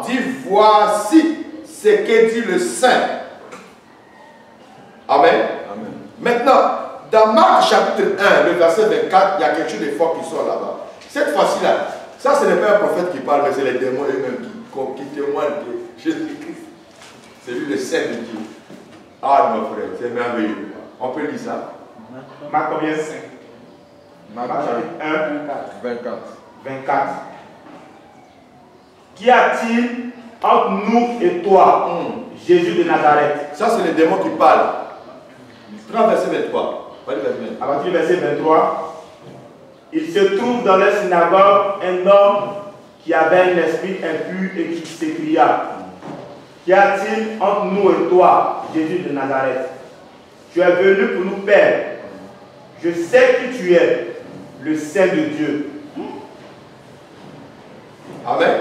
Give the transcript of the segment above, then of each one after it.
dit, voici ce que dit le Saint. Amen. Amen. Maintenant, dans Marc chapitre 1, le verset 24, il y a quelque chose de fort qui sort là-bas. Cette fois-ci-là, ça ce n'est pas un prophète qui parle, mais c'est les démons eux-mêmes qui témoignent que Jésus-Christ, c'est lui le Saint de Dieu. Ah mon frère, c'est merveilleux. On peut lire ça. Marc combien? 5. Marc chapitre 1, 24. 24. Qu'y a-t-il entre nous et toi, Jésus de Nazareth? Ça c'est les démons qui parlent. Prends verset 23. À partir du verset 23, il se trouve dans la synagogue un homme qui avait un esprit impur et qui s'écria: qu'y a-t-il entre nous et toi, Jésus de Nazareth? Tu es venu pour nous perdre. Je sais qui tu es, le Saint de Dieu. Amen.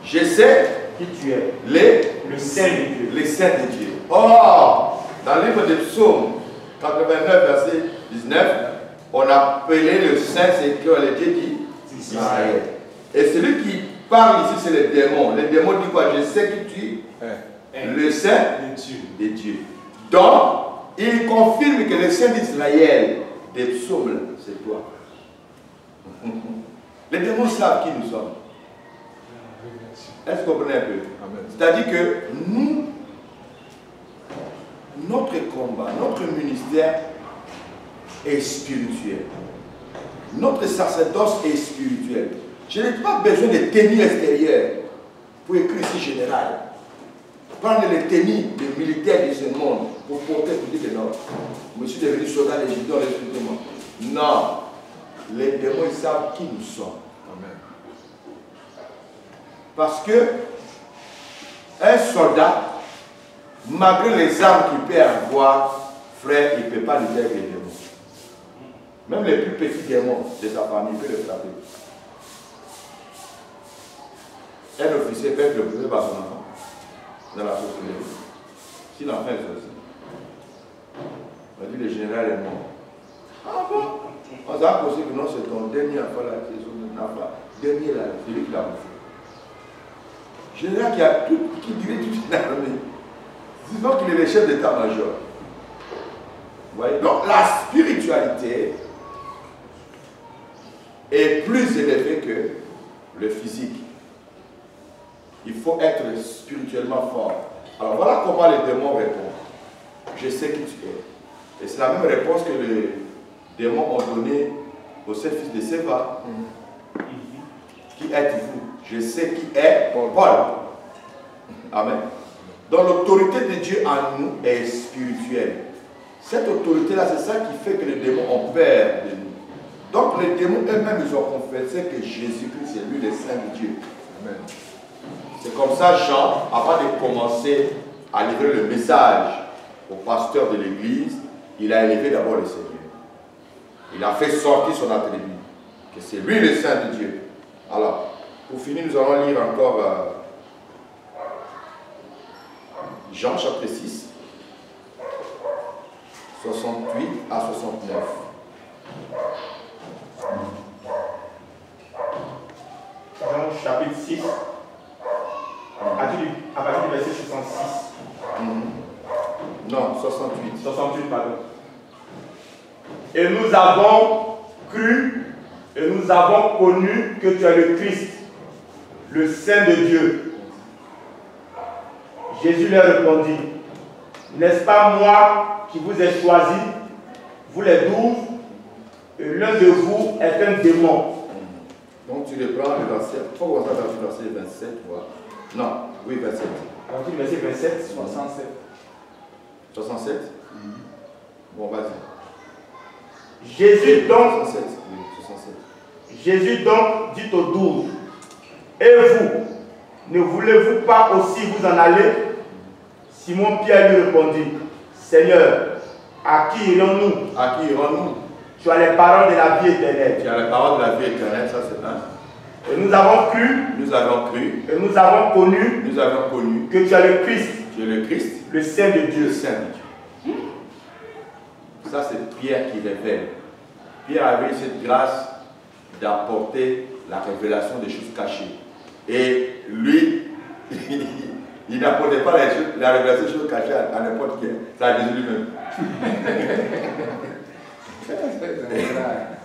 Je sais Qui tu es, le Saint de Dieu. Les saints de Dieu. Or, dans le livre des psaumes 89, verset 19, on a appelé le Saint, c'est que le Dieu dit Israël. Et celui qui parle ici, c'est les démons. Les démons disent quoi? Je sais que tu es le Saint de Dieu. Donc, il confirme que le Saint d'Israël, des psaumes, c'est toi. Les démons savent qui nous sommes. Est-ce que vous comprenez un peu? C'est-à-dire que nous, notre combat, notre ministère est spirituel. Notre sacerdoce est spirituel. Je n'ai pas besoin de tenue extérieure pour écrire ici général. Prendre les tenues des militaires de ce monde pour porter, pour dire que non, je suis devenu soldat et je dois respecter moi. Non, les démons ils savent qui nous sommes. Amen. Parce que un soldat, malgré les armes qu'il peut avoir, frère, il ne peut pas lutter avec les démons. Même les plus petits démons de sa famille, il peut les frapper. Un officier peut être représenté par son enfant dans la société. Si l'enfant est sorti, on dit le général est mort. Ah bon? On s'est posé que non, c'est ton dernier enfant là, c'est son enfant. Dernier là, c'est lui qui l'a bouffé. Général qui a tout, qui dirait toute une armée. Disons qu'il est le chef d'état-major. Vous voyez? Donc la spiritualité est plus élevée que le physique. Il faut être spirituellement fort. Alors voilà comment les démons répondent. Je sais qui tu es. Et c'est la même réponse que les démons ont donnée au seul fils de Séva. Qui êtes-vous? Je sais qui est Paul. Amen. Donc l'autorité de Dieu en nous est spirituelle. Cette autorité-là, c'est ça qui fait que les démons ont peur de nous. Donc les démons eux-mêmes, ils ont confessé que Jésus-Christ est lui le Saint de Dieu. Amen. C'est comme ça, Jean, avant de commencer à livrer le message au pasteur de l'église, il a élevé d'abord le Seigneur. Il a fait sortir son attribut, que c'est lui le Saint de Dieu. Alors, pour finir, nous allons lire encore Jean chapitre 6, 68 à 69. Jean chapitre 6, à partir du verset 66. Non, 68. 68, pardon. Et nous avons cru et nous avons connu que tu es le Christ, le Saint de Dieu. Jésus leur répondit: n'est-ce pas moi qui vous ai choisi, vous les 12, et l'un de vous est un démon? Donc tu reprends le verset, pourquoi on s'attend au verset 27, voilà. Non, oui, 27. À partir du verset 27, 67. 67 Bon, vas-y. Jésus donc, 67, oui, 67. Jésus donc dit aux 12: et vous, ne voulez-vous pas aussi vous en aller? Simon-Pierre lui répondit: Seigneur, à qui irons-nous? À qui irons-nous? Tu as les paroles de la vie éternelle. Tu as les paroles de la vie éternelle, ça c'est un. Et nous avons cru. Nous avons cru. Et nous avons connu. Nous avons connu. Que tu es le Christ. Tu es le Christ. Le Saint de Dieu. Le Saint de Dieu. Ça c'est Pierre qui révèle. Pierre avait cette grâce d'apporter la révélation des choses cachées. Et lui, donnait pas la révélation des choses cachées à n'importe qui. C'est à Jésus lui-même.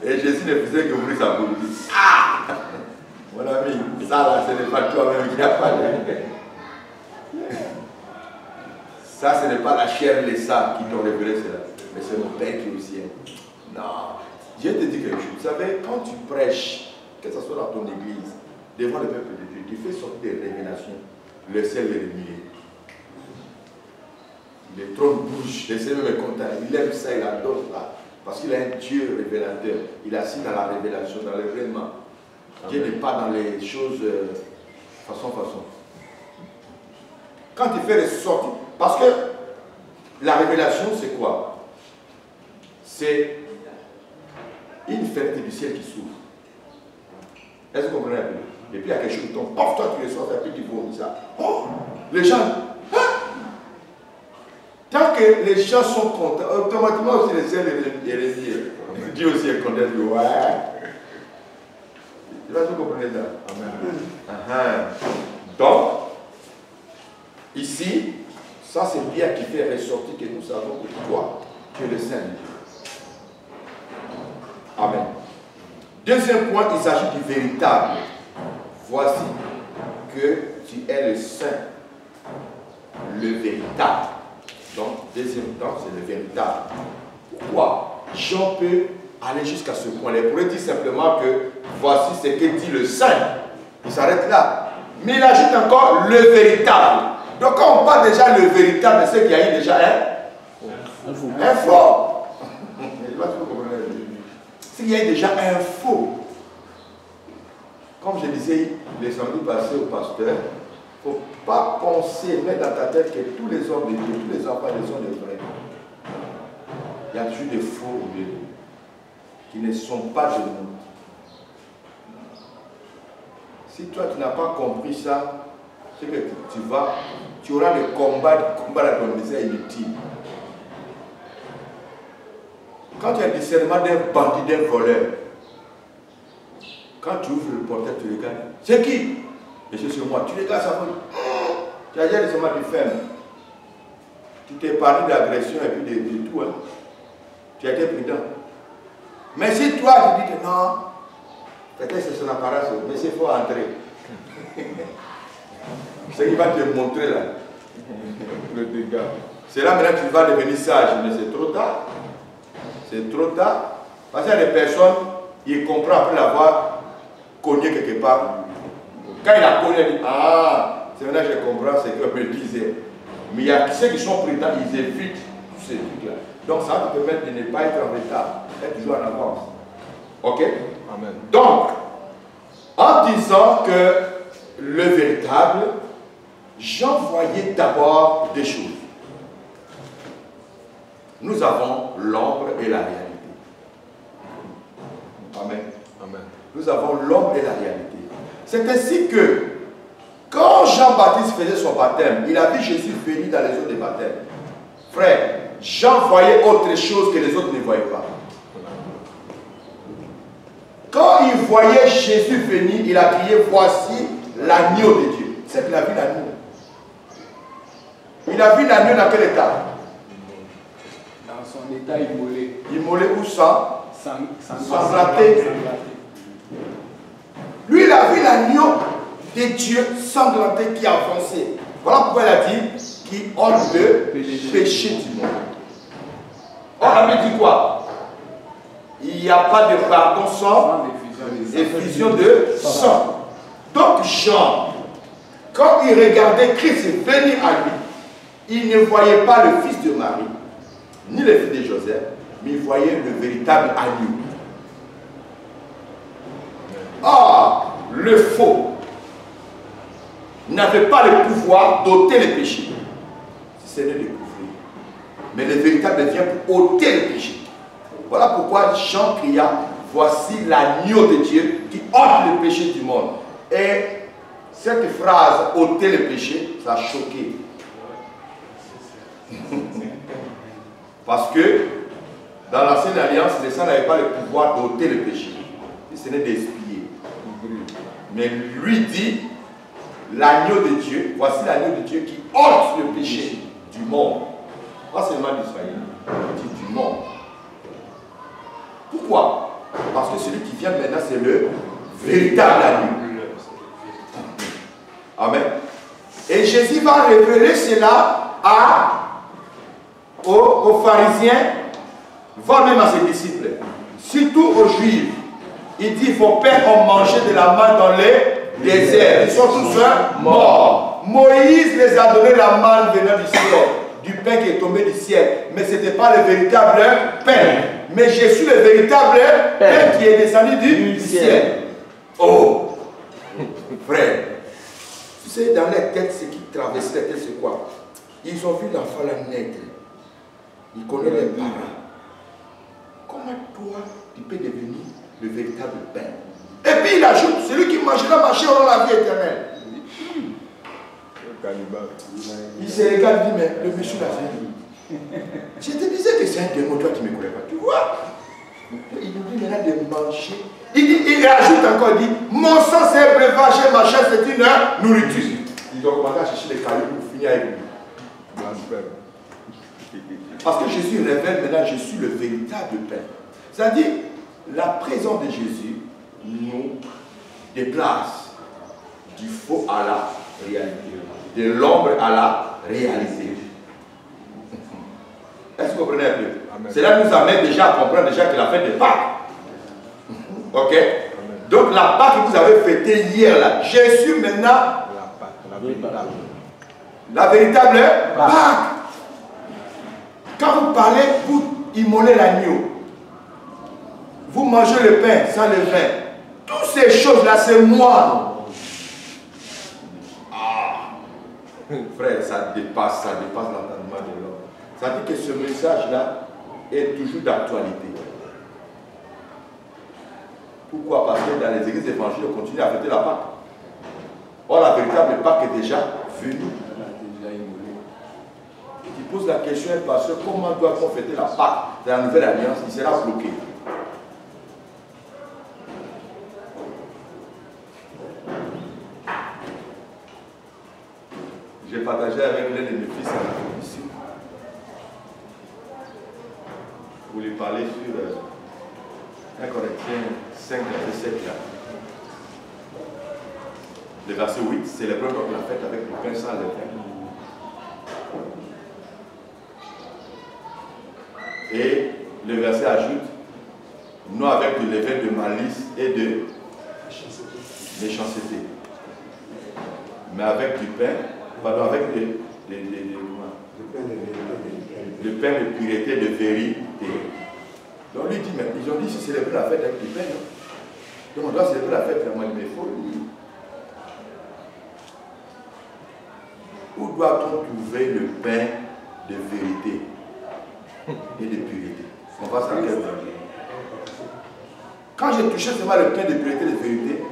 Et Jésus ne faisait que ouvrir sa bouche. Il dit, ah, mon ami, ça là, ce n'est pas toi-même qui a parlé. Ça, ce n'est pas la chair et les sangs qui t'ont révélé cela, mais c'est mon Père qui est au ciel. Non. Je te dis quelque chose. Vous savez, quand tu prêches, que ce soit dans ton église, devant le peuple de Dieu, tu fais sortir des révélations. Le ciel est remué. Les trônes bougent, le Seigneur est content. Il aime ça, il adore ça. Parce qu'il a un Dieu révélateur. Il est assis dans la révélation, dans le révèlement. Dieu n'est pas dans les choses façon. Quand il fait ressortir, parce que la révélation, c'est quoi? C'est une fenêtre du ciel qui s'ouvre. Est-ce que vous comprenez un peu? Et puis il y a quelque chose qui tombe. Paf, toi tu ressors, et puis tu vomis ça. Oh, les gens. Hein? Tant que les gens sont contents, automatiquement aussi le ciel est réveillé. Dieu aussi est content. Ouais. Tu vas tout comprendre ça. Amen. Donc, ici, ça c'est Pierre qui fait ressortir que nous savons que toi, tu es le Saint de Dieu. Amen. Deuxième point, il s'agit du véritable. Voici que tu es le Saint, le véritable. Donc, deuxième temps, c'est le véritable. Pourquoi Jean peut aller jusqu'à ce point-là? Il pourrait dire simplement que voici ce que dit le Saint. Il s'arrête là. Mais il ajoute encore le véritable. Donc, quand on parle déjà le véritable, c'est qu'il y a eu déjà un faux. S'il y a déjà un faux, comme je disais les samedis passés au pasteur, il ne faut pas penser, mettre dans ta tête que tous les hommes de Dieu, tous les enfants de Dieu sont des vrais. Il y a toujours des faux au milieu qui ne sont pas de nous. Si toi tu n'as pas compris ça, c'est que tu auras des combats à ton misère inutile. Quand tu as le discernement d'un bandit, d'un voleur, quand tu ouvres le portail, tu regardes. C'est qui? Et c'est sur moi. Tu regardes ça. Tu as déjà le discernement du ferme. Tu t'es parlé d'agression et puis de tout. Hein. Tu as été prudent. Mais si toi tu dis que non, peut-être c'est son apparence, mais il faut entrer. C'est qu'il va te montrer là. Le dégât. C'est là maintenant que tu vas devenir sage, mais c'est trop tard. C'est trop tard. Parce qu'il y a des personnes, ils comprennent après l'avoir cogné quelque part. Quand il a cogné, il dit, ah, c'est maintenant que je comprends ce qu'on me disait. Mais il y a ceux qui sont prudents, ils évitent tous ces trucs-là. Donc ça va te permettre de ne pas être en retard, être toujours en avance. Ok? Amen. Donc, en disant que le véritable, Jean voyait d'abord des choses. Nous avons l'ombre et la réalité. Amen. Amen. Nous avons l'ombre et la réalité. C'est ainsi que, quand Jean-Baptiste faisait son baptême, il a vu Jésus venir dans les eaux de baptême. Frère, Jean voyait autre chose que les autres ne voyaient pas. Quand il voyait Jésus venir, il a crié, voici l'agneau de Dieu. C'est qu'il a vu l'agneau. Il a vu l'agneau dans quel état? Dans son état immolé. Immolé ou sanglanté. Lui, il a vu l'agneau de Dieu sanglanté qui avançait. Voilà pourquoi il a dit qui ôte le péché du monde. On avait dit quoi? Il n'y a pas de pardon sans effusion de sang. Donc Jean, quand il regardait Christ venir à lui, il ne voyait pas le fils de Marie, ni le fils de Joseph, mais il voyait le véritable agneau. Or, le faux n'avait pas le pouvoir d'ôter le péché, si ce n'est de couvrir. Mais le véritable vient pour ôter le péché. Voilà pourquoi Jean cria, voici l'agneau de Dieu qui ôte le péché du monde. Et cette phrase, ôter le péché, ça a choqué. Parce que dans l'ancienne alliance, les saints n'avaient pas le pouvoir d'ôter le péché. Ce n'est d'expier. Mais lui dit, l'agneau de Dieu. Voici l'agneau de Dieu qui ôte le péché du monde. Pas seulement d'Israël, il dit du monde. Pourquoi? Parce que celui qui vient maintenant, c'est le véritable agneau. Amen. Et Jésus va révéler cela aux pharisiens, voire même à ses disciples, surtout aux Juifs. Il dit, vos pères ont mangé de la manne dans les déserts. Ils sont tous morts. Moïse les a donné la manne venant du ciel, du pain qui est tombé du ciel. Mais ce n'était pas le véritable pain. Mais je suis le véritable pain qui est descendu du ciel. Oh, frère, tu sais, dans les têtes, ce qui traversait les têtes, c'est quoi? Ils ont vu l'enfant là naître. Ils connaissent les parents. Comment toi, tu peux devenir le véritable pain? Et puis il ajoute, celui qui mangera ma chair aura la vie éternelle. Il se regarde, il dit, mais le monsieur l'a fait. Je te disais que c'est un démon, toi qui ne me connais pas. Tu vois? Il nous dit maintenant de manger. Il ajoute encore, il dit, mon sang c'est un breuvage et ma chair c'est une nourriture. Il doit commencer à chercher les cailloux pour finir avec lui. Parce que Jésus révèle maintenant, je suis le véritable pain. C'est-à-dire, la présence de Jésus nous déplace du faux à la réalité, de l'ombre à la réalité. Est-ce que vous comprenez un peu? Cela nous amène déjà à comprendre déjà que la fête de Pâques. Ok? Donc la Pâques que vous avez fêtée hier là, Jésus maintenant, la véritable Pâques. Quand vous parlez, vous immolez l'agneau. Vous mangez le pain sans le vin. Toutes ces choses-là, c'est moi. Ah. Frère, ça dépasse l'entendement de l'homme. Ça dit que ce message-là est toujours d'actualité. Pourquoi? Parce que dans les églises évangiles, on continue à fêter la Pâque. Or, la véritable Pâque est déjà venue. Il pose la question, parce que comment doit-on fêter la Pâque dans la nouvelle alliance? Il sera bloqué. J'ai partagé avec l'un de mes fils à la commission. Pour lui parler sur 1 Corinthiens 5, verset 7 là. Le verset 8, célébrons donc la fête avec le pain sans le pain. Et le verset ajoute, non avec du levain de malice et de méchanceté, mais avec du pain, pardon, avec le pain de pureté, de vérité. Donc lui dit, mais ils ont dit, c'est célébrer la fête avec du pain. Donc on doit célébrer la fête, mais il faut lire. Où doit-on trouver le pain de vérité et de pureté? On va s'en dire. Quand j'ai touché seulement le pain de pureté et de vérité,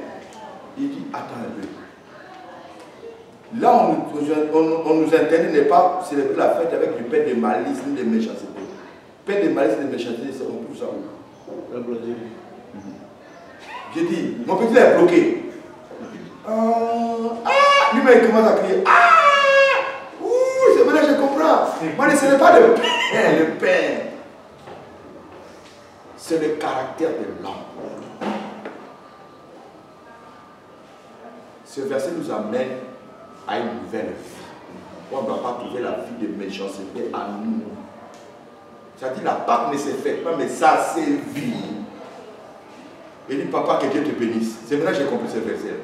il dit, attends un peu. Là, on nous interdit de ne pas célébrer la fête avec du pain de malice ni de méchanceté. Pain de malice et de méchanceté, on trouve ça où? J'ai dit, mon petit est bloqué. Lui-même, il commence à crier. C'est maintenant que je comprends. Moi, ce n'est pas le pain. C'est le caractère de l'homme. Ce verset nous amène à une nouvelle vie. On ne doit pas trouver la vie de méchanceté à nous. C'est-à-dire la Pâque ne se fait pas, mais ça c'est vie. Et dit, papa, que Dieu te bénisse. C'est vrai que j'ai compris ce verset.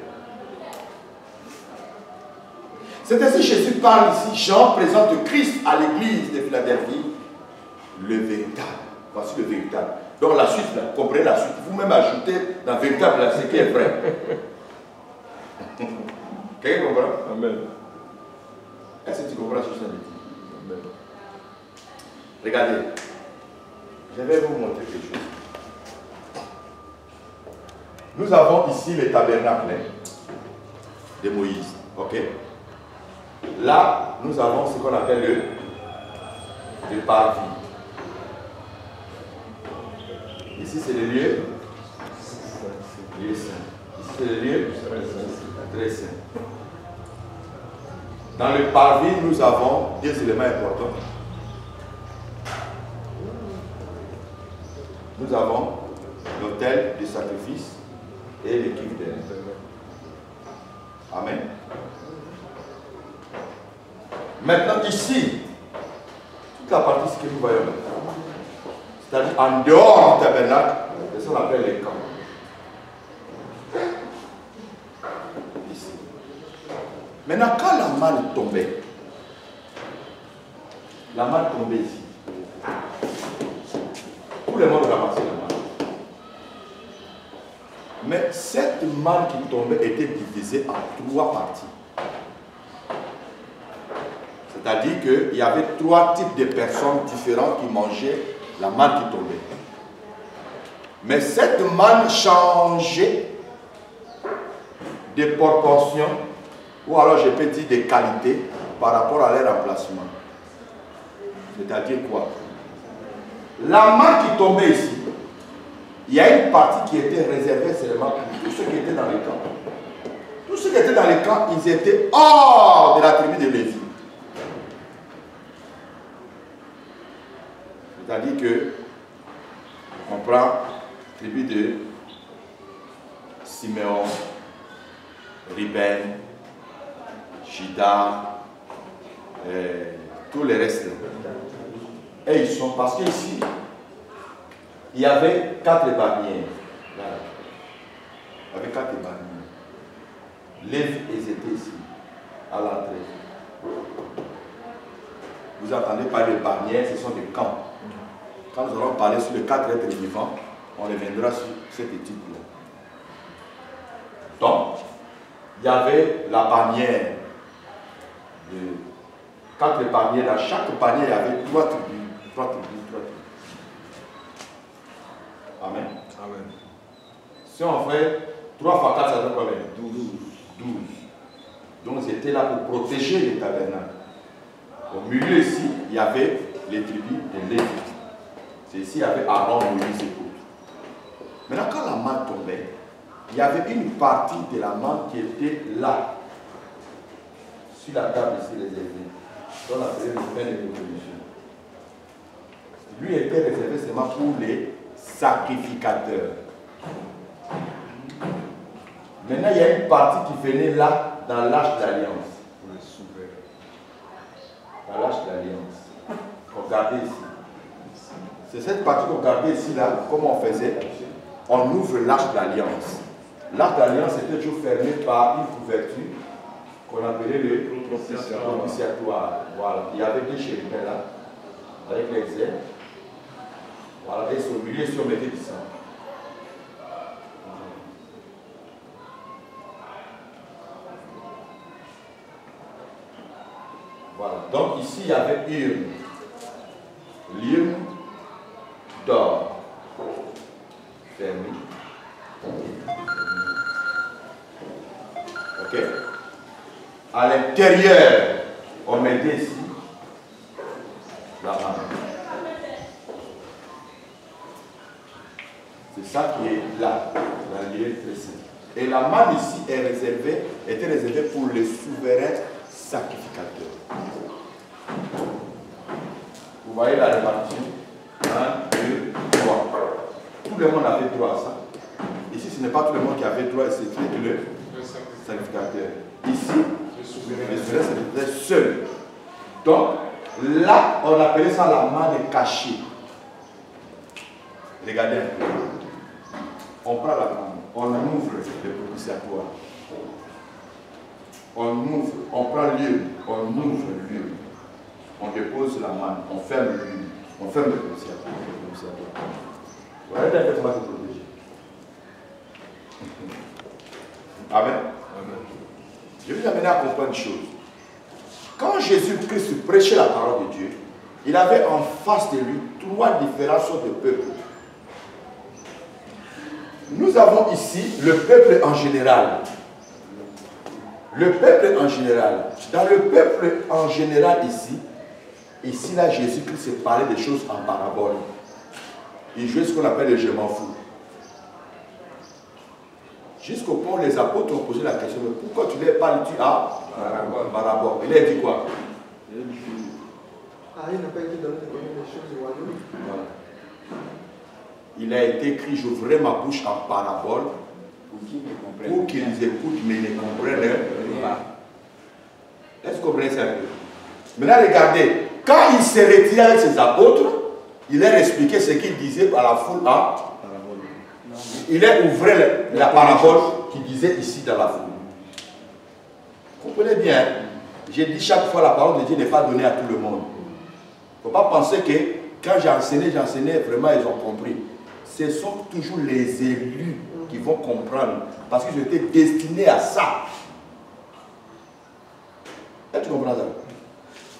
C'est ainsi que Jésus parle ici. Jean présente Christ à l'église de Philadelphie, le véritable. Voici le véritable. Donc la suite, là, comprenez la suite. Vous-même ajoutez dans le véritable, là, ce qui est vrai. Quelqu'un comprend? Amen. Est-ce que tu comprends ce que je dis? Amen. Regardez. Je vais vous montrer quelque chose. Nous avons ici le tabernacle de Moïse. Ok? Là, nous avons ce qu'on appelle le parvis. Ici, c'est le lieu saint. Ici, c'est le lieu très saint. Dans le parvis, nous avons deux éléments importants. Nous avons l'autel de sacrifice et l'équipe d'aide. Amen. Maintenant, ici, toute la partie ce que nous voyons maintenant, c'est-à-dire en dehors du tabernacle, c'est ce qu'on appelle les camps. Ici. Maintenant, quand la manne tombait, ici. Tout le monde ramassait la manne. Mais cette manne qui tombait était divisée en 3 parties. C'est-à-dire qu'il y avait 3 types de personnes différentes qui mangeaient la manne qui tombait. Mais cette manne changeait de proportion, ou alors je peux dire de qualité, par rapport à leur emplacement. C'est-à-dire quoi? La manne qui tombait ici, il y a une partie qui était réservée seulement pour tous ceux qui étaient dans les camps. Tous ceux qui étaient dans les camps, ils étaient hors de la tribu de Lévi. C'est-à-dire que on prend la tribu de Siméon, Ruben, Juda, tous les restes. Et ils sont, parce qu'ici, il y avait 4 bannières. Voilà. Il y avait 4 bannières. Lévi, ils étaient ici, à l'entrée. Vous entendez parler de bannières, ce sont des camps. Quand nous allons parler sur les 4 êtres vivants, on reviendra sur cette étude-là. Donc, il y avait la bannière de 4 bannières. Dans chaque bannière, il y avait 3 tribus. 3 tribus. Amen. Amen. Si on fait 3 fois 4, ça donne combien? 12. Donc, c'était là pour protéger les tabernacles. Au milieu ici, il y avait les tribus de Lévi. C'est ici, il y avait Aaron, Moïse et autres. Maintenant, quand la manne tombait, il y avait une partie de la manne qui était là, sur la table ici réservée. On appelait le pain de révolution. Lui était réservé seulement pour les sacrificateurs. Maintenant, il y a une partie qui venait là, dans l'arche d'alliance. Pour les souverains. Dans l'arche d'alliance. Regardez ici. C'est cette partie qu'on regardait ici, là, comment on faisait. On ouvre l'arche d'alliance. L'arche d'alliance était toujours fermée par une couverture qu'on appelait le propitiatoire. Voilà. Il y avait des chérubins là, avec les ailes. Voilà. Et sur le milieu, si on mettait du sang. Voilà. Donc ici, il y avait l'urne d'or fermée. Ok. À l'intérieur, on mettait ici la manne. C'est ça qui est là, dans le lieu précis. Et la manne ici était réservée pour les souverains sacrificateurs. Vous voyez la répartition? 1, 2, 3. Tout le monde avait droit à ça. Ici, ce n'est pas tout le monde qui avait droit, c'était le sacrificateur. Ici, les souverains sacrificateurs seuls. Donc, là, on appelait ça la manne cachée. Regardez un peu. On prend la manne, on ouvre le propitiatoire. On prend l'huile, on ouvre l'huile. On dépose la manne, on ferme l'huile, on ferme le propitiatoire. Voilà, peut-être qu'on va se protéger. Amen. Amen. Je vais vous amener à comprendre une chose. Quand Jésus-Christ prêchait la parole de Dieu, il avait en face de lui 3 différentes sortes de peuples. Nous avons ici le peuple en général. Le peuple en général. Dans le peuple en général ici là, Jésus-Christ se parlait des choses en parabole. Il jouait ce qu'on appelle le je m'en fous. Jusqu'au point où les apôtres ont posé la question, mais pourquoi tu ne parles-tu à Barabor? Il a dit quoi? Ah, il n'a pas été donné de connaître les choses du royaume. Voilà. Il a été écrit, j'ouvrirai ma bouche en parabole pour qu'ils écoutent mais ne comprennent pas. Est-ce que vous comprenez ça un peu? Maintenant, regardez, quand il s'est retiré avec ses apôtres, il leur expliqué ce qu'il disait à la foule en parabole. Il a ouvert la parabole qu'il disait ici dans la foule. Comprenez bien, j'ai dit chaque fois la parole de Dieu n'est pas donnée à tout le monde. Il ne faut pas penser que quand j'enseignais, vraiment ils ont compris. Ce sont toujours les élus qui vont comprendre parce qu'ils étaient destinés à ça. Est-ce que tu comprends ça?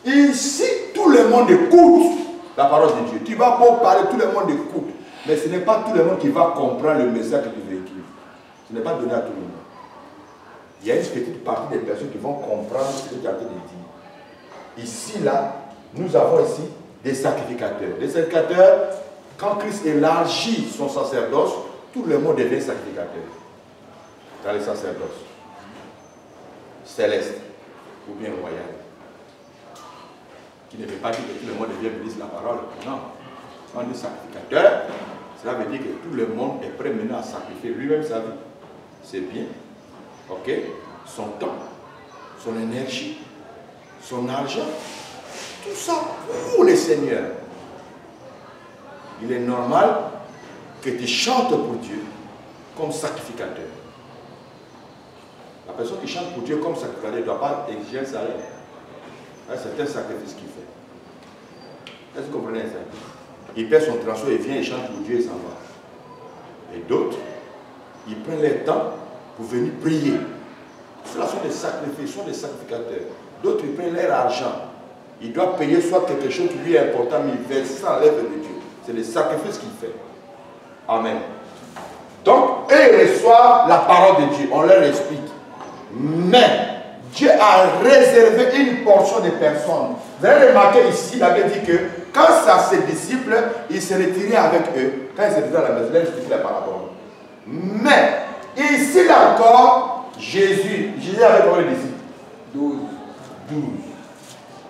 Ici, tout le monde écoute la parole de Dieu. Tu vas beau parler, tout le monde écoute. Mais ce n'est pas tout le monde qui va comprendre le message que tu véhicules. Ce n'est pas donné à tout le monde. Il y a une petite partie des personnes qui vont comprendre ce que tu as dit. Ici, là, nous avons ici des sacrificateurs. Des sacrificateurs, quand Christ élargit son sacerdoce, tout le monde devient sacrificateur. Dans le sacerdoce céleste ou bien royal. Qui ne veut pas dire que tout le monde devient ministre de la parole. Non. Quand on est sacrificateur, cela veut dire que tout le monde est prêt maintenant à sacrifier lui-même sa vie. C'est bien. Ok? Son temps, son énergie, son argent, tout ça pour le Seigneur. Il est normal que tu chantes pour Dieu comme sacrificateur. La personne qui chante pour Dieu comme sacrificateur ne doit pas exiger un salaire. C'est un sacrifice qu'il fait. Est-ce que vous comprenez ça? Il perd son transport, il vient, il chante pour Dieu et s'en va. Et d'autres, ils prennent leur temps pour venir prier. Cela sont des sacrifices, sont des sacrificateurs. D'autres, ils prennent leur argent. Ils doivent payer soit quelque chose qui lui est important, mais ils versent ça à l'œuvre de Dieu. C'est les sacrifices qu'il fait. Amen. Donc, eux, ils reçoivent la parole de Dieu. On leur explique. Mais, Dieu a réservé une portion de personnes. Vous avez remarqué ici, il avait dit que quand ça ses disciples, il se retirait avec eux. Quand il se retirait à la maison, il expliquait la parabole. Mais, ici là encore, Jésus avait combien de disciples? 12.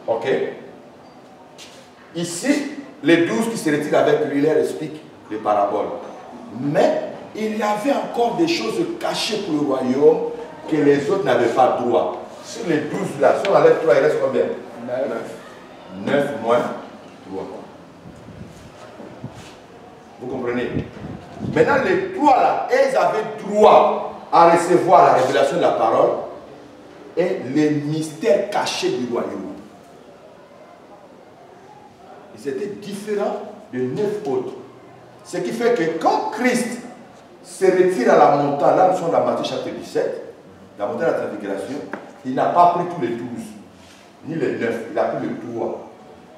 Ok. Ici, les 12 qui se retirent avec lui, il leur explique les paraboles. Mais, il y avait encore des choses cachées pour le royaume que les autres n'avaient pas droit. Sur les 12 là, si on enlève 3, il reste combien? 9 moins 3. Vous comprenez? Maintenant, les 3 là, ils avaient droit à recevoir la révélation de la parole et les mystères cachés du royaume. Ils étaient différents de 9 autres. Ce qui fait que quand Christ se retire à la montagne, là nous sommes dans Matthieu chapitre 17, la montagne de la transfiguration, il n'a pas pris tous les 12, ni les 9, il a pris les 3.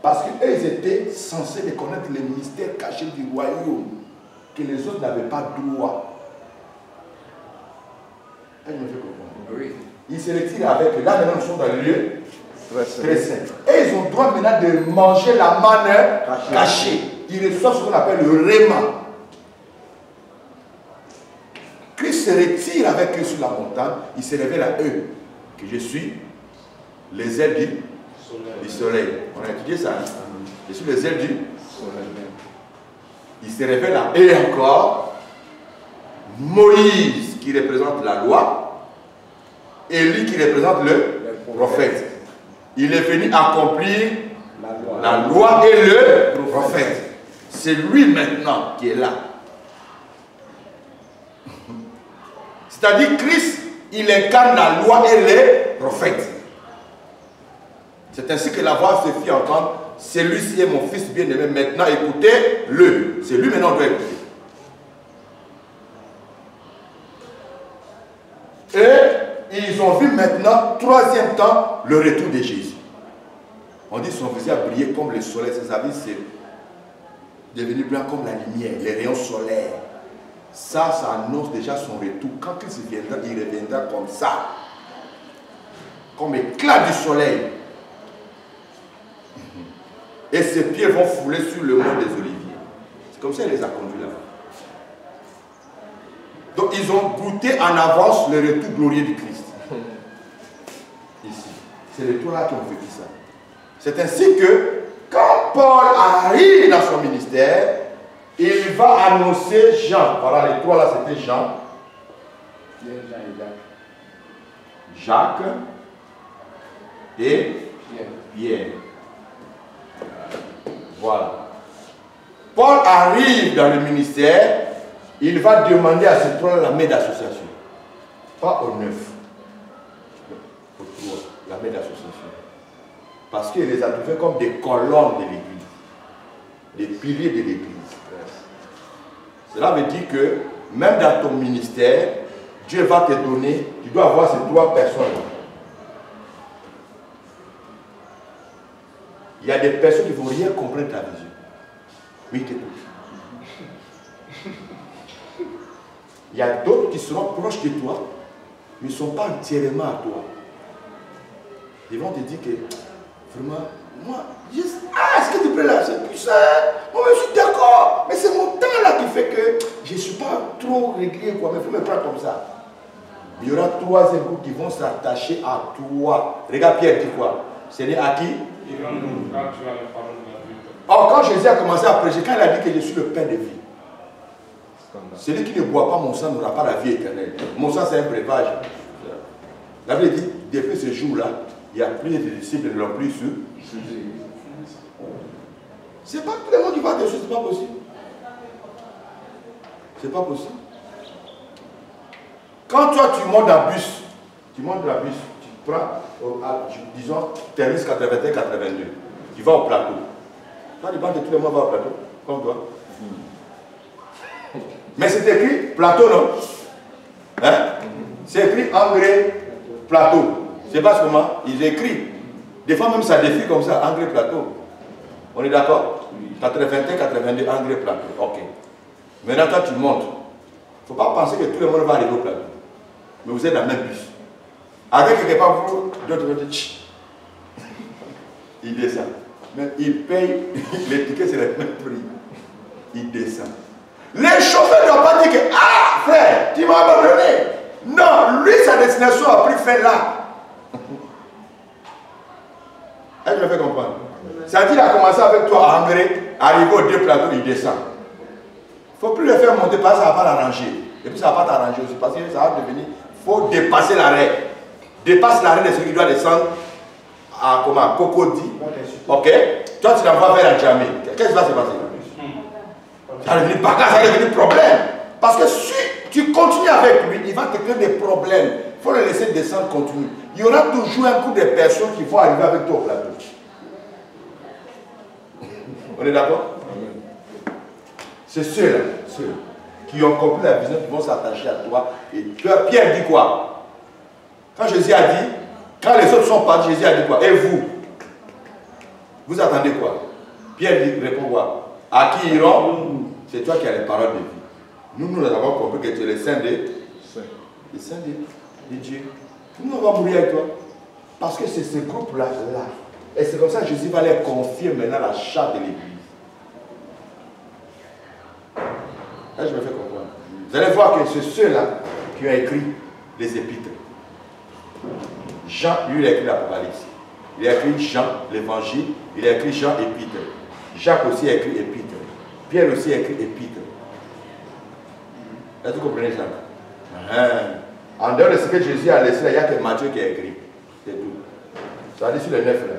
Parce qu'eux, ils étaient censés connaître les mystères cachés du royaume, que les autres n'avaient pas droit. Elle me fait comprendre. Oui. Ils se retirent avec, là maintenant nous sommes dans le lieu très saint. Et ils ont droit maintenant de manger la manne cachée. Ils reçoivent ce qu'on appelle le réma. Christ se retire avec eux sur la montagne, il se révèle à eux que je suis les ailes du soleil. On a étudié ça. Je suis les ailes du soleil. Il se révèle à eux encore Moïse qui représente la loi, Élie qui représente le prophète. Il est venu accomplir la loi et le prophète. C'est lui maintenant qui est là. C'est-à-dire Christ, il incarne la loi et les prophètes. C'est ainsi que la voix se fit entendre. Celui-ci est mon fils bien-aimé. Maintenant, écoutez-le. C'est lui maintenant qu'on doit écouter. Et ils ont vu maintenant, troisième temps, le retour de Jésus. On dit son visage a brillé comme le soleil. Ses habits c'est devenu blanc comme la lumière, les rayons solaires. Ça annonce déjà son retour. Quand Christ viendra, il reviendra comme ça. Comme éclat du soleil. Et ses pieds vont fouler sur le mont des Oliviers. C'est comme ça qu'il les a conduits là-bas. Donc ils ont goûté en avance le retour glorieux du Christ. Ici. C'est les trois-là qui ont vécu ça. C'est ainsi que, quand Paul arrive dans son ministère, il va annoncer Jean. Voilà, les trois là, c'était Jean. Jacques et Pierre. Voilà. Paul arrive dans le ministère, il va demander à ces trois la main d'association. Pas au 9, au 3, la main d'association. Parce qu'il les a trouvés comme des colonnes de l'église, des piliers de l'église. Cela veut dire que même dans ton ministère, Dieu va te donner, tu dois avoir ces trois personnes. Il y a des personnes qui ne vont rien comprendre ta vision. Mais ils t'écoutent. Il y a d'autres qui seront proches de toi, mais ne sont pas entièrement à toi. Ils vont te dire que, vraiment, moi, est-ce que tu peux là, c'est puissant. Moi, je suis d'accord, mais c'est mon temps là qui fait que je ne suis pas trop réglé, quoi, mais il faut me prendre comme ça. Il y aura trois groupes qui vont s'attacher à toi. Regarde Pierre dit quoi? C'est né à qui? Or, quand Jésus a commencé à prêcher, quand il a dit que je suis le pain de vie, celui qui ne boit pas mon sang n'aura pas la vie éternelle. Mon sang, c'est un breuvage. La Bible dit, depuis ce jour-là, il y a plus de disciples ne l'ont plus su. C'est pas tout le monde qui va dessus, c'est pas possible. C'est pas possible. Quand toi tu montes dans le bus, tu prends, disons, Terminus 81-82, tu vas au plateau. Toi, tu penses que tout le monde va au plateau, comme toi. Mais c'est écrit plateau, non? Hein? C'est écrit engrais plateau. C'est pas comment ils écrivent. Des fois même ça défile comme ça, engrais plateau. On est d'accord? 81-82, engrais plateau. Ok. Maintenant, toi tu montes. Il ne faut pas penser que tout le monde va arriver au plateau. Mais vous êtes dans le même bus. Avec quelque part, vous, d'autres vont dire, il descend. Mais il paye, les tickets c'est le même prix. Il descend. Les chauffeurs ne doivent pas dire que, ah frère, tu m'as abandonné. Non, lui, sa destination a pris fin là. Est-ce que je me fais comprendre? C'est-à-dire qu'il a commencé avec toi à engrais, arrivé aux deux plateaux, il descend. Il ne faut plus le faire monter parce que ça ne va pas l'arranger. Et puis ça ne va pas t'arranger aussi parce que ça va devenir. Il faut dépasser l'arrêt. Dépasse l'arrêt de celui qui doit descendre à comment? Cocody. Ok? Toi tu l'envoies vers la Djamé. Qu'est-ce qui va se passer? Ça va devenir bagarre, ça va devenir problème. Parce que si tu continues avec lui, il va te créer des problèmes. Il faut le laisser descendre continue. Il y aura toujours un coup de personnes qui vont arriver avec toi au plateau. On est d'accord? C'est ceux-là, ceux qui ont compris la vision, qui vont s'attacher à toi. Et Pierre dit quoi? Quand Jésus a dit, quand les autres sont partis, Jésus a dit quoi? Et vous? Vous attendez quoi? Pierre dit, répond quoi? À qui iront? C'est toi qui as les paroles de vie. Nous avons compris que tu es le saint le saint de Dieu. Nous, on va mourir avec toi. Parce que c'est ce groupe-là. Et c'est comme ça que Jésus va leur confier maintenant la charte de l'Église. Là, je me fais comprendre. Vous allez voir que c'est ceux-là qui ont écrit les épîtres. Jean, lui, il a écrit l'Apocalypse. Il a écrit Jean, l'Évangile. Il a écrit Jean, épître. Jacques aussi a écrit épître. Pierre aussi a écrit épître. Est-ce que vous comprenez ça? En dehors de ce que Jésus a laissé, il n'y a que Matthieu qui a écrit. C'est tout. Ça va dire sur le 9 là.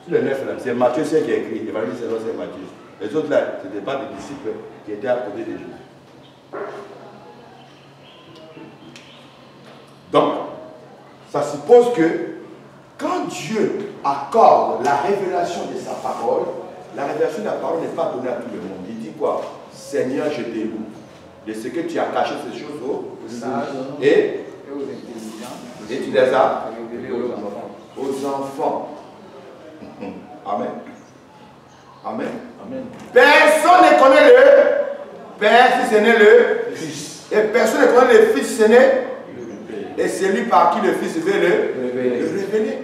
Sur le 9 là, c'est Matthieu qui a écrit. L'évangile, c'est Matthieu. Les autres là, ce n'étaient pas des disciples qui étaient à côté de Jésus. Donc, ça suppose que quand Dieu accorde la révélation de sa parole, la révélation de la parole n'est pas donnée à tout le monde. Il dit quoi? Seigneur, je te loue de ce que tu as caché ces choses aux sages et aux intelligents, et tu les as révélées aux enfants. Amen. Amen. Amen. Personne ne connaît le Père si ce n'est le Fils. Et personne ne connaît le Fils si ce n'est et celui par qui le Fils veut le révéler.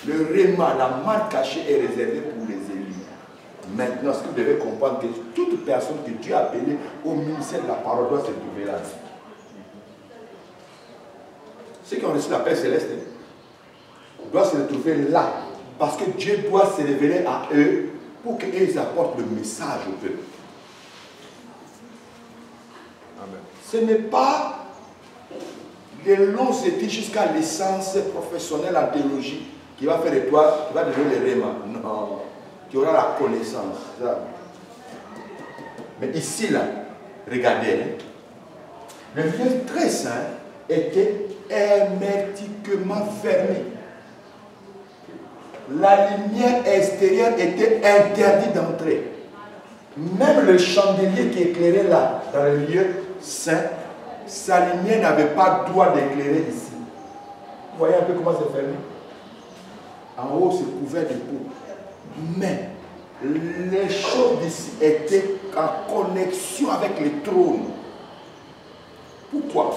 Le réma, la manne cachée est réservée pour les élus. Maintenant, ce que vous devez comprendre, que toute personne que Dieu a appelée au ministère de la parole doit se trouver là. Ceux qui ont reçu la paix céleste doivent se retrouver là. Parce que Dieu doit se révéler à eux pour qu'ils apportent le message au peuple. Amen. Ce n'est pas les longs études jusqu'à l'essence professionnelle en théologie qui va faire de toi, qui va devenir le réma. Non. Tu auras la connaissance. Mais ici, là, regardez, le lieu très saint était hermétiquement fermé. La lumière extérieure était interdite d'entrer. Même le chandelier qui éclairait là, dans le lieu saint, sa lumière n'avait pas droit d'éclairer ici. Vous voyez un peu comment c'est fermé? En haut, c'est couvert de peau. Mais les choses d'ici étaient en connexion avec le trône. Pourquoi?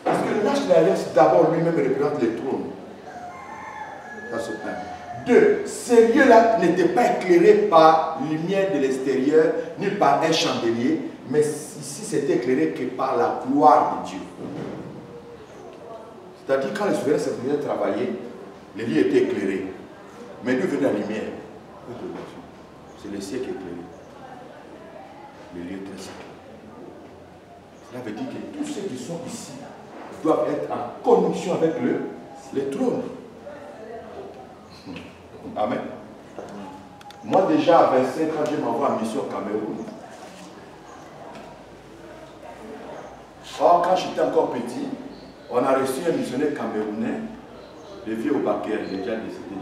Parce que l'Arche de l'Alliance, d'abord, lui-même représente le trône. Ça se plaint. Deux, ces lieux-là n'étaient pas éclairés par lumière de l'extérieur, ni par un chandelier, mais ici, c'était éclairé que par la gloire de Dieu. C'est-à-dire, quand les souverains se venaient travailler, les lieux étaient éclairés. Mais d'où venait la lumière? C'est le ciel qui est éclairé. Le lieu très sacré. Cela veut dire que tous ceux qui sont ici doivent être en connexion avec le trône. Amen. Moi déjà à 25 ans, je m'envoie en mission au Cameroun. Or, quand j'étais encore petit, on a reçu un missionnaire camerounais, le vieux Obaker, il est déjà décédé.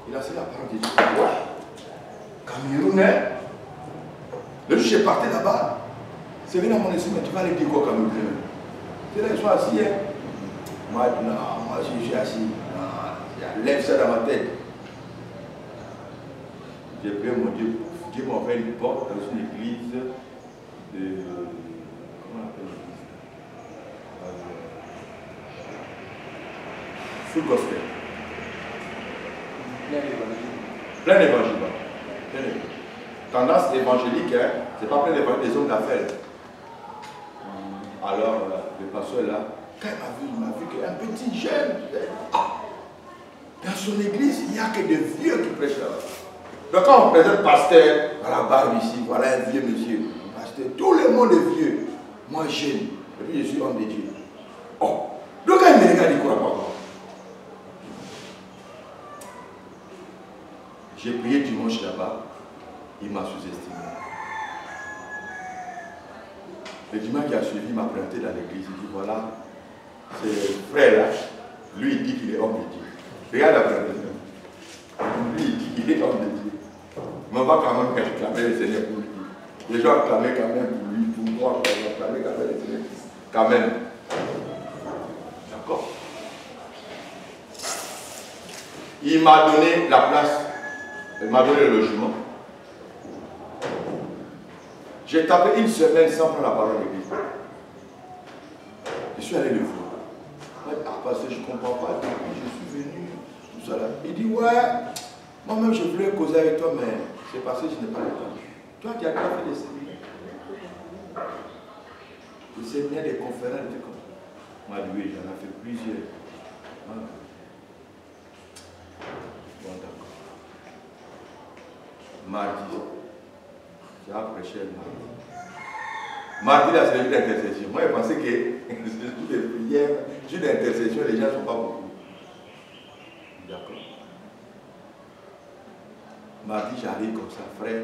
Il a fait la parole de Dieu. Ouais. Camerounais. Le jour où j'ai parti là-bas, c'est venu à mon esprit, mais tu vas aller dire quoi Camerounais? C'est là qu'ils sont assis. Hein? Moi, non, moi je suis assis. Non, lève ça dans ma tête. J'ai prié mon Dieu. Dieu m'a ouvert une porte dans une église de. Comment on appelle l'église? Full gospel. Plein évangile. Tendance évangélique, hein, c'est pas plein d'évangile des hommes d'affaires. Alors, le pasteur là, quand il m'a vu qu'un petit jeune, dans son église, il n'y a que des vieux qui prêchent là-bas. Donc quand on présente pasteur, à la barbe ici, voilà un vieux monsieur, pasteur, tout le monde est vieux. Moi jeune, et puis je suis homme de Dieu. Oh, donc quand il me regarde, il ne croit pas. J'ai prié dimanche là-bas, il m'a sous-estimé. Le dimanche qui a suivi, il m'a présenté dans l'église, il dit voilà, ce frère-là, lui il dit qu'il est homme de Dieu. Regarde la présentation. Lui il dit qu'il est homme de Dieu. Mais on va quand même acclamer le Seigneur pour lui. Les gens acclamaient quand même pour lui, pour moi, on va acclamer quand même le Seigneur. Quand même. D'accord? Il m'a donné la place. Il m'a donné le logement. J'ai tapé une semaine sans prendre la parole de l'église. Je suis allé le voir. Ah, parce que je ne comprends pas. Je suis venu, tout ça là. Il dit, ouais, moi-même je voulais causer avec toi, mais c'est parce que je n'ai pas le temps. Toi, tu as déjà fait des séminaires. Des séminaires, des conférences, des trucs comme ça. Moi, oui, j'en ai fait plusieurs. Ah. Bon, d'accord. Mardi, j'ai prêché le mardi. Mardi, là, c'est le jour d'intercession. Moi, je pensais que c'est toutes les prières, le jour d'intercession, les gens ne sont pas beaucoup. D'accord. Mardi, j'arrive comme ça, frère.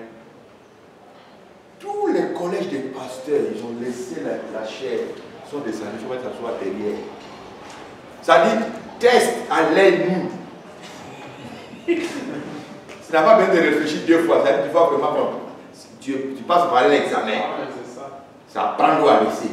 Tous les collèges des pasteurs, ils ont laissé la chair, ils sont descendus, ils vont s'asseoir derrière. Ça dit, test à l'œil nu. Tu n'as pas besoin de réfléchir deux fois, tu vas vraiment tu passes par l'examen. Ça prend l'eau à laisser.